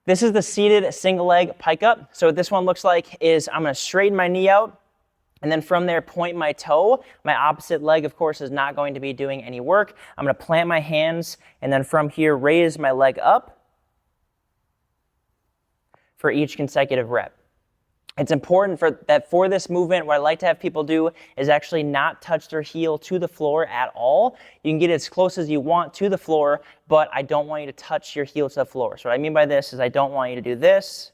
This is the seated single leg pike up. So what this one looks like is I'm gonna straighten my knee out, and then from there point my toe. My opposite leg, of course, is not going to be doing any work. I'm gonna plant my hands, and then from here raise my leg up for each consecutive rep. It's important for this movement, what I like to have people do is actually not touch their heel to the floor at all. You can get as close as you want to the floor, but I don't want you to touch your heel to the floor. So what I mean by this is I don't want you to do this,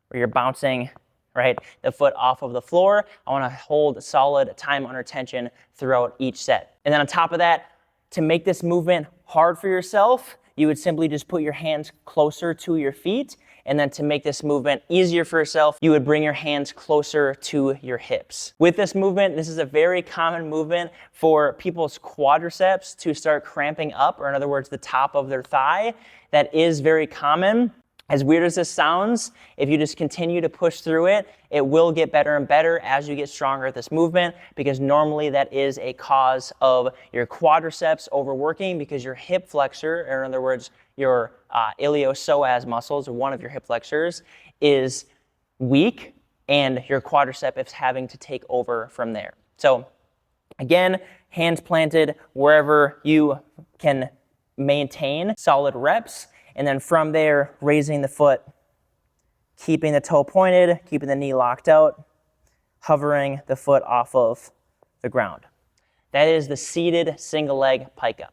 where you're bouncing, right, the foot off of the floor. I want to hold solid time under tension throughout each set. And then on top of that, to make this movement hard for yourself, you would simply just put your hands closer to your feet. And then to make this movement easier for yourself, you would bring your hands closer to your hips. With this movement, this is a very common movement for people's quadriceps to start cramping up, or in other words, the top of their thigh. That is very common. As weird as this sounds, if you just continue to push through it, it will get better and better as you get stronger at this movement, because normally that is a cause of your quadriceps overworking because your hip flexor, or in other words, your iliopsoas muscles, or one of your hip flexors, is weak, and your quadricep is having to take over from there. So again, hands planted wherever you can maintain solid reps. And then from there, raising the foot, keeping the toe pointed, keeping the knee locked out, hovering the foot off of the ground. That is the seated single leg pike up.